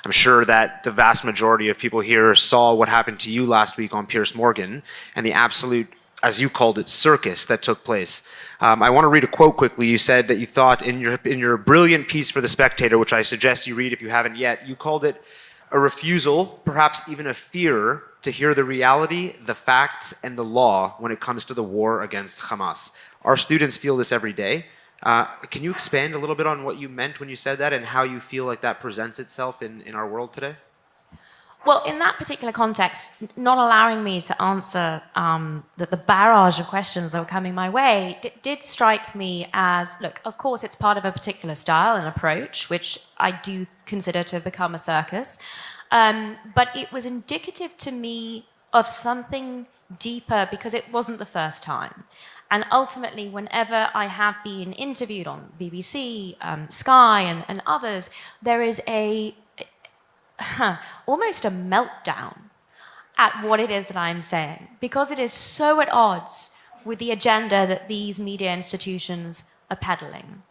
I'm sure that the vast majority of people here saw what happened to you last week on Piers Morgan and the absolute, as you called it, circus that took place. I want to read a quote quickly. You said that you thought in your brilliant piece for The Spectator, which I suggest you read if you haven't yet, you called it a refusal, perhaps even a fear, to hear the reality, the facts, and the law when it comes to the war against Hamas. Our students feel this every day. Can you expand a little bit on what you meant when you said that and how you feel like that presents itself in our world today? Well, in that particular context, not allowing me to answer the barrage of questions that were coming my way did strike me as, look, of course it's part of a particular style and approach, which I do consider to have become a circus, but it was indicative to me of something deeper because it wasn't the first time. And ultimately, whenever I have been interviewed on BBC, Sky, and others, there is almost a meltdown at what it is that I'm saying, because it is so at odds with the agenda that these media institutions are peddling.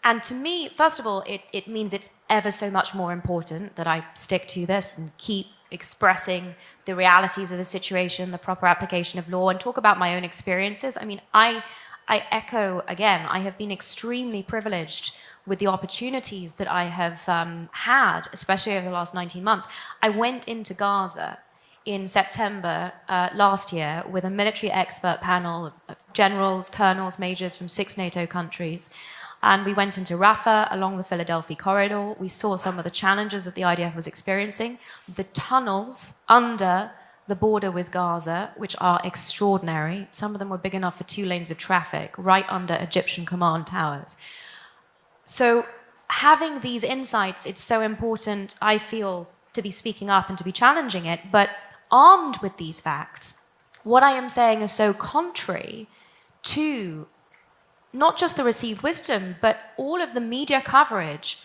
And to me, first of all, it means it's ever so much more important that I stick to this and keep expressing the realities of the situation, the proper application of law, and talk about my own experiences. I mean, I echo again, I have been extremely privileged with the opportunities that I have had, especially over the last 19 months. I went into Gaza in September last year with a military expert panel of generals, colonels, majors from 6 NATO countries. And we went into Rafah along the Philadelphia corridor. We saw some of the challenges that the IDF was experiencing. The tunnels under the border with Gaza, which are extraordinary. Some of them were big enough for 2 lanes of traffic, right under Egyptian command towers. So having these insights, it's so important, I feel, to be speaking up and to be challenging it. But armed with these facts, what I am saying is so contrary to not just the received wisdom, but all of the media coverage,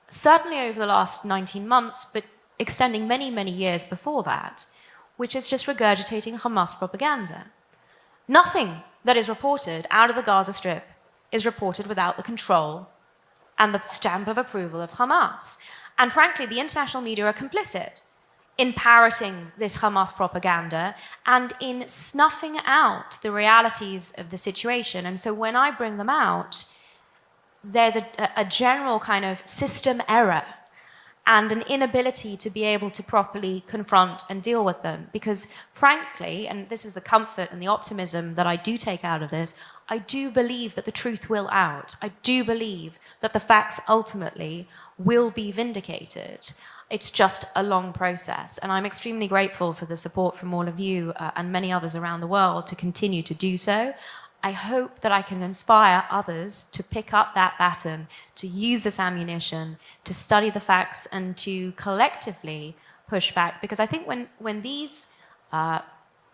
certainly over the last 19 months, but extending many, many years before that, which is just regurgitating Hamas propaganda. Nothing that is reported out of the Gaza Strip is reported without the control and the stamp of approval of Hamas. And frankly, the international media are complicit in parroting this Hamas propaganda and in snuffing out the realities of the situation. And so when I bring them out, there's a general kind of system error and an inability to be able to properly confront and deal with them. Because frankly, and this is the comfort and the optimism that I do take out of this, I do believe that the truth will out. I do believe that the facts ultimately will be vindicated. It's just a long process. And I'm extremely grateful for the support from all of you and many others around the world to continue to do so. I hope that I can inspire others to pick up that baton, to use this ammunition, to study the facts and to collectively push back. Because I think when these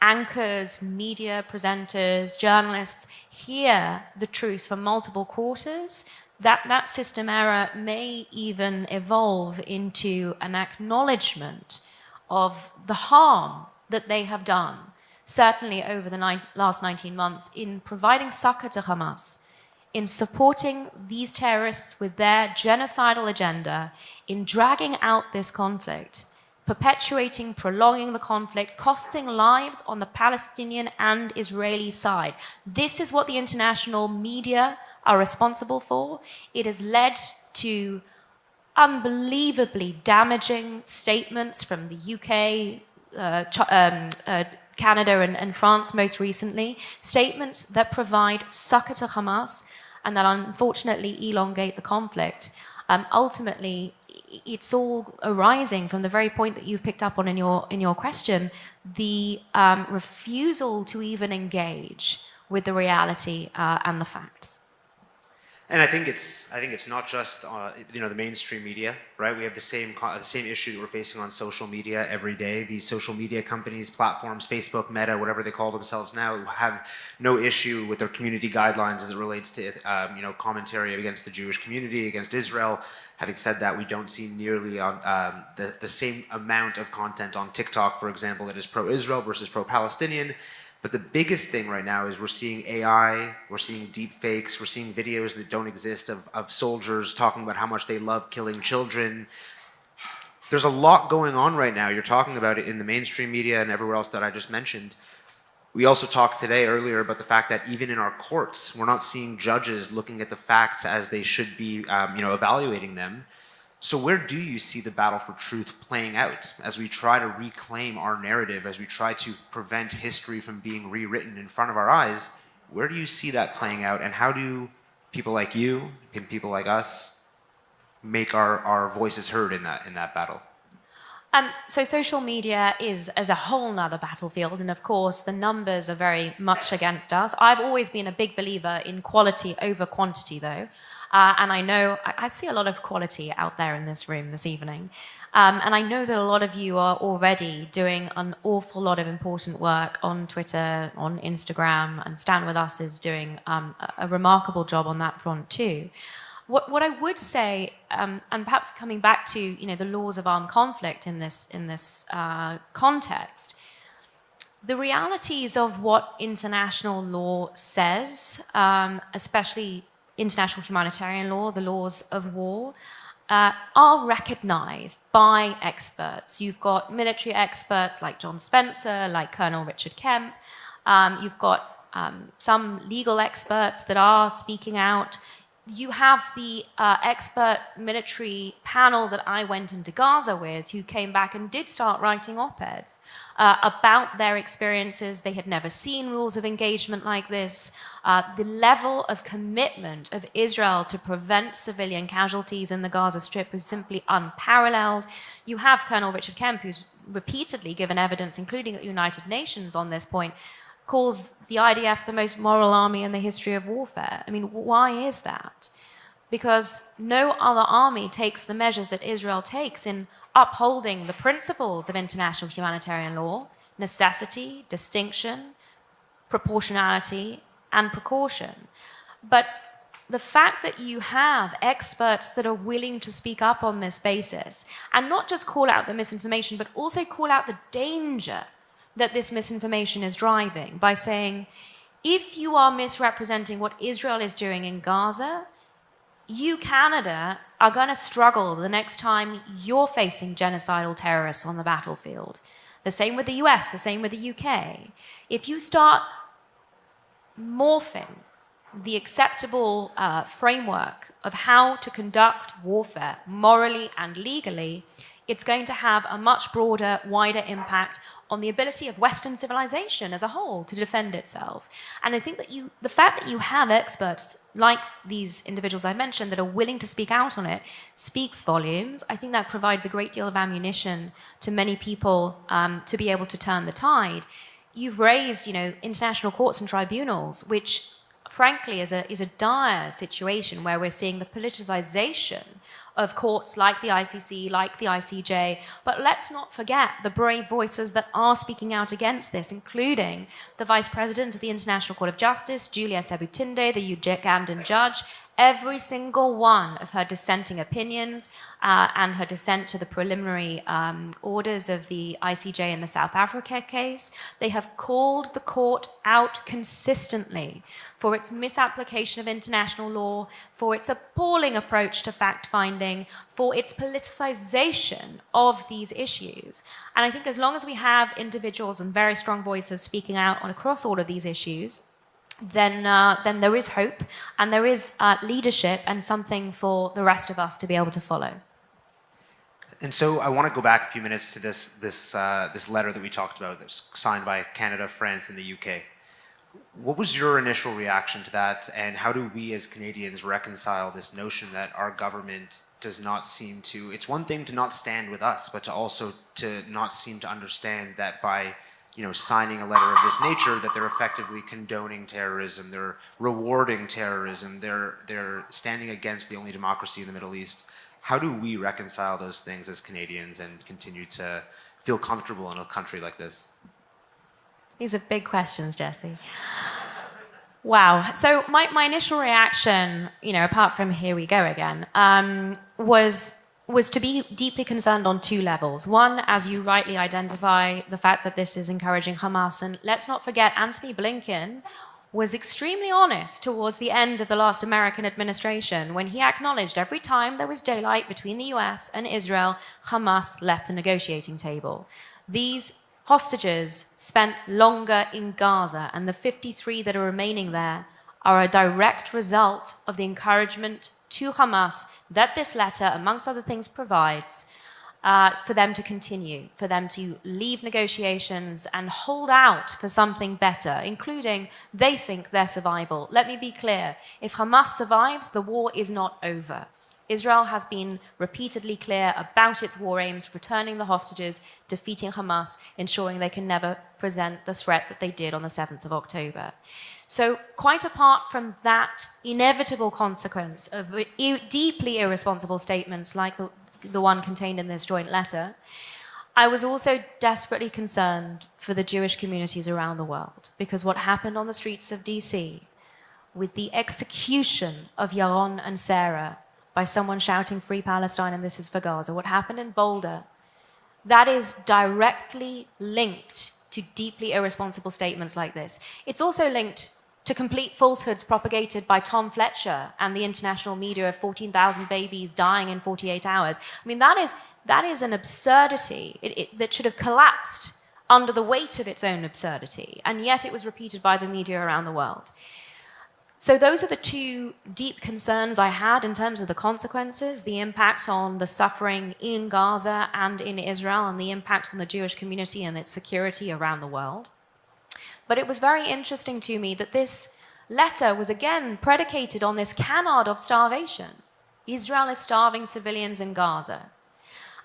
anchors, media presenters, journalists hear the truth for multiple quarters, that system error may even evolve into an acknowledgement of the harm that they have done, certainly over the last 19 months, in providing succor to Hamas, in supporting these terrorists with their genocidal agenda, in dragging out this conflict, perpetuating, prolonging the conflict, costing lives on the Palestinian and Israeli side. This is what the international media are responsible for. It has led to unbelievably damaging statements from the UK, Canada and France most recently, statements that provide succor to Hamas and that unfortunately elongate the conflict. Ultimately, it's all arising from the very point that you've picked up on in your question, the refusal to even engage with the reality and the facts. And I think it's not just the mainstream media, right? We have the same issue that we're facing on social media every day. These social media companies, platforms, Facebook, Meta, whatever they call themselves now, have no issue with their community guidelines as it relates to commentary against the Jewish community, against Israel. Having said that, we don't see nearly the same amount of content on TikTok, for example, that is pro-Israel versus pro-Palestinian. But the biggest thing right now is we're seeing AI, we're seeing deep fakes, we're seeing videos that don't exist of soldiers talking about how much they love killing children. there's a lot going on right now. You're talking about it in the mainstream media and everywhere else that I just mentioned. We also talked today earlier about the fact that even in our courts, we're not seeing judges looking at the facts as they should be, evaluating them. So where do you see the battle for truth playing out as we try to reclaim our narrative, as we try to prevent history from being rewritten in front of our eyes? Where do you see that playing out, and how do people like you and people like us make our voices heard in that battle? So social media is as a whole nother battlefield, and of course the numbers are very much against us. I've always been a big believer in quality over quantity, though, and I know I see a lot of quality out there in this room this evening, and I know that a lot of you are already doing an awful lot of important work on Twitter, on Instagram, and StandWithUs is doing a remarkable job on that front too. What I would say, and perhaps coming back to the laws of armed conflict in this context, the realities of what international law says, especially international humanitarian law, the laws of war, are recognized by experts. You've got military experts like John Spencer, like Colonel Richard Kemp. You've got some legal experts that are speaking out. You have the expert military panel that I went into Gaza with, who came back and did start writing op-eds about their experiences. They had never seen rules of engagement like this. The level of commitment of Israel to prevent civilian casualties in the Gaza Strip was simply unparalleled. You have Colonel Richard Kemp, who's repeatedly given evidence, including at the United Nations on this point, calls the IDF the most moral army in the history of warfare. I mean, why is that? Because no other army takes the measures that Israel takes in upholding the principles of international humanitarian law: necessity, distinction, proportionality, and precaution. But the fact that you have experts that are willing to speak up on this basis, and not just call out the misinformation, but also call out the danger that this misinformation is driving by saying, if you are misrepresenting what Israel is doing in Gaza, you, Canada, are going to struggle the next time you're facing genocidal terrorists on the battlefield. The same with the US, the same with the UK. If you start morphing the acceptable framework of how to conduct warfare morally and legally, it's going to have a much broader, wider impact on the ability of Western civilization as a whole to defend itself. And I think that the fact that you have experts like these individuals I mentioned that are willing to speak out on it speaks volumes. I think that provides a great deal of ammunition to many people to be able to turn the tide. You've raised, international courts and tribunals, which frankly is a dire situation where we're seeing the politicization of courts like the ICC, like the ICJ. But let's not forget the brave voices that are speaking out against this, including the Vice President of the International Court of Justice, Julia Sebutinde, the Ugandan judge. Every single one of her dissenting opinions and her dissent to the preliminary orders of the ICJ in the South Africa case, they have called the court out consistently for its misapplication of international law, for its appalling approach to fact-finding, for its politicization of these issues. And I think as long as we have individuals and very strong voices speaking out across all of these issues, then there is hope and there is leadership and something for the rest of us to be able to follow. And so I want to go back a few minutes to this letter that we talked about that's signed by Canada, France, and the UK. What was your initial reaction to that, and how do we as Canadians reconcile this notion that our government does not seem to, it's one thing to not stand with us, but to also to not seem to understand that by signing a letter of this nature, that they're effectively condoning terrorism, they're rewarding terrorism, they're standing against the only democracy in the Middle East. How do we reconcile those things as Canadians and continue to feel comfortable in a country like this? These are big questions, Jesse. Wow. So my initial reaction, apart from here we go again, was to be deeply concerned on two levels. One, as you rightly identify, the fact that this is encouraging Hamas. And let's not forget, Antony Blinken was extremely honest towards the end of the last American administration when he acknowledged every time there was daylight between the US and Israel, Hamas left the negotiating table. These hostages spent longer in Gaza, and the 53 that are remaining there are a direct result of the encouragement to Hamas that this letter, amongst other things, provides for them to continue, for them to leave negotiations and hold out for something better, including, they think, their survival. Let me be clear. If Hamas survives, the war is not over. Israel has been repeatedly clear about its war aims, returning the hostages, defeating Hamas, ensuring they can never present the threat that they did on the 7th of October. So quite apart from that inevitable consequence of deeply irresponsible statements like the one contained in this joint letter, I was also desperately concerned for the Jewish communities around the world, because what happened on the streets of DC with the execution of Yaron and Sarah by someone shouting "Free Palestine" and "This is for Gaza," what happened in Boulder, that is directly linked to deeply irresponsible statements like this. It's also linked to complete falsehoods propagated by Tom Fletcher and the international media of 14,000 babies dying in 48 hours. I mean, that is an absurdity that should have collapsed under the weight of its own absurdity, and yet it was repeated by the media around the world. So those are the two deep concerns I had in terms of the consequences, the impact on the suffering in Gaza and in Israel, and the impact on the Jewish community and its security around the world. But it was very interesting to me that this letter was again predicated on this canard of starvation. Israel is starving civilians in Gaza.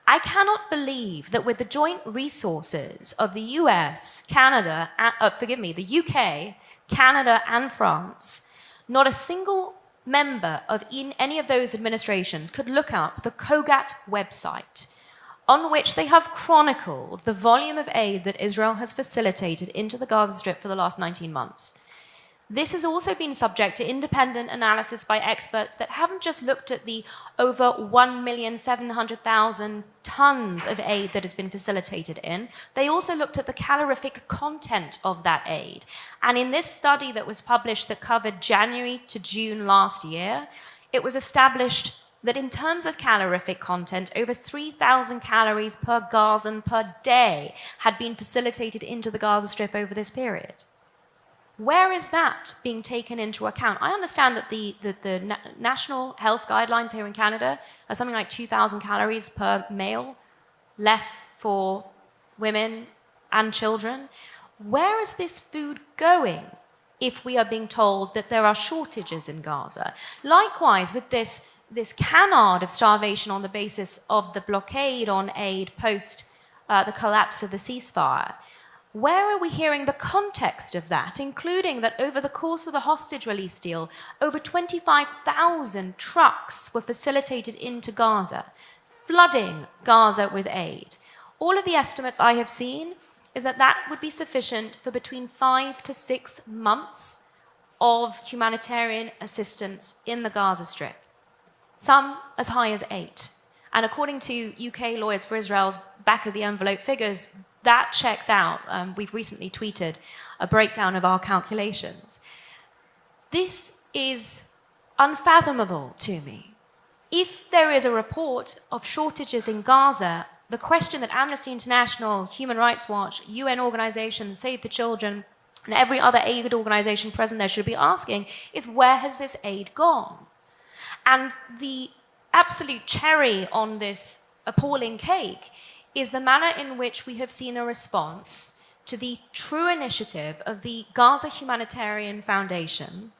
I cannot believe that with the joint resources of the US, Canada, the UK, Canada, and France, not a single member of any of those administrations could look up the COGAT website, on which they have chronicled the volume of aid that Israel has facilitated into the Gaza Strip for the last 19 months. This has also been subject to independent analysis by experts that haven't just looked at the over 1,700,000 tons of aid that has been facilitated in. They also looked at the calorific content of that aid. And in this study that was published that covered January to June last year, it was established that in terms of calorific content, over 3,000 calories per Gazan per day had been facilitated into the Gaza Strip over this period. Where is that being taken into account? I understand that the national health guidelines here in Canada are something like 2,000 calories per male, less for women and children. Where is this food going if we are being told that there are shortages in Gaza? Likewise, with this canard of starvation on the basis of the blockade on aid post the collapse of the ceasefire, where are we hearing the context of that, including that over the course of the hostage release deal, over 25,000 trucks were facilitated into Gaza, flooding Gaza with aid? All of the estimates I have seen is that that would be sufficient for between 5 to 6 months of humanitarian assistance in the Gaza Strip, some as high as 8. And according to UK Lawyers for Israel's back-of-the-envelope figures, that checks out. We've recently tweeted a breakdown of our calculations. This is unfathomable to me. If there is a report of shortages in Gaza, the question that Amnesty International, Human Rights Watch, UN organizations, Save the Children, and every other aid organization present there should be asking is, where has this aid gone? And the absolute cherry on this appalling cake is the manner in which we have seen a response to the true initiative of the Gaza Humanitarian Foundation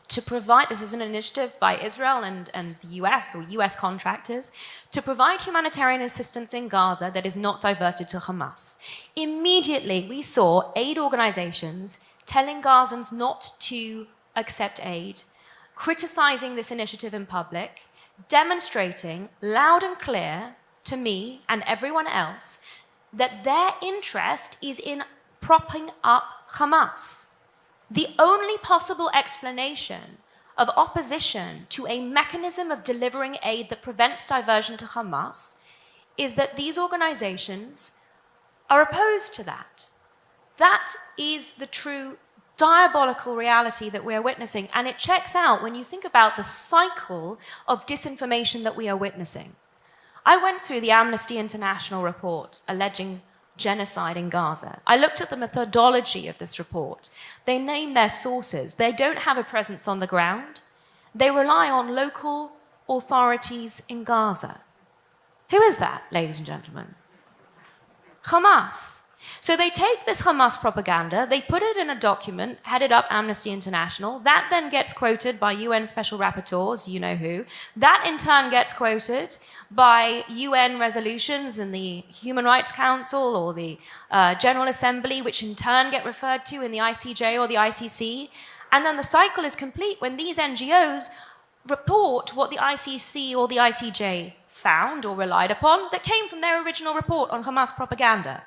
to provide, this is an initiative by Israel and the US or US contractors, to provide humanitarian assistance in Gaza that is not diverted to Hamas. Immediately, we saw aid organizations telling Gazans not to accept aid, criticizing this initiative in public, demonstrating loud and clear to me and everyone else that their interest is in propping up Hamas. The only possible explanation of opposition to a mechanism of delivering aid that prevents diversion to Hamas is that these organizations are opposed to that. That is the true diabolical reality that we're witnessing, and it checks out when you think about the cycle of disinformation that we are witnessing. I went through the Amnesty International report alleging genocide in Gaza. I looked at the methodology of this report. They name their sources. They don't have a presence on the ground. They rely on local authorities in Gaza. Who is that, ladies and gentlemen? Hamas. So they take this Hamas propaganda, they put it in a document headed up Amnesty International, that then gets quoted by UN special rapporteurs, you know who, that in turn gets quoted by UN resolutions in the Human Rights Council or the General Assembly, which in turn get referred to in the ICJ or the ICC, and then the cycle is complete when these NGOs report what the ICC or the ICJ found or relied upon that came from their original report on Hamas propaganda.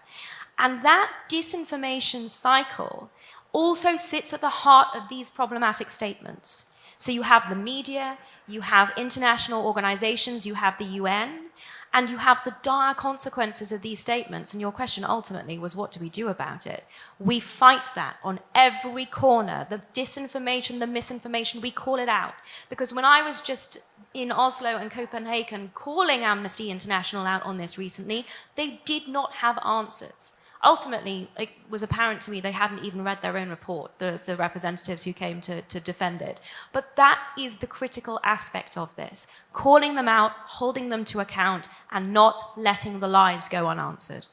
And that disinformation cycle also sits at the heart of these problematic statements. So you have the media, you have international organizations, you have the UN, and you have the dire consequences of these statements. And your question ultimately was, what do we do about it? We fight that on every corner. The disinformation, the misinformation, we call it out. Because when I was just in Oslo and Copenhagen calling Amnesty International out on this recently, they did not have answers. Ultimately, it was apparent to me they hadn't even read their own report, the representatives who came to defend it. But that is the critical aspect of this, calling them out, holding them to account, and not letting the lies go unanswered.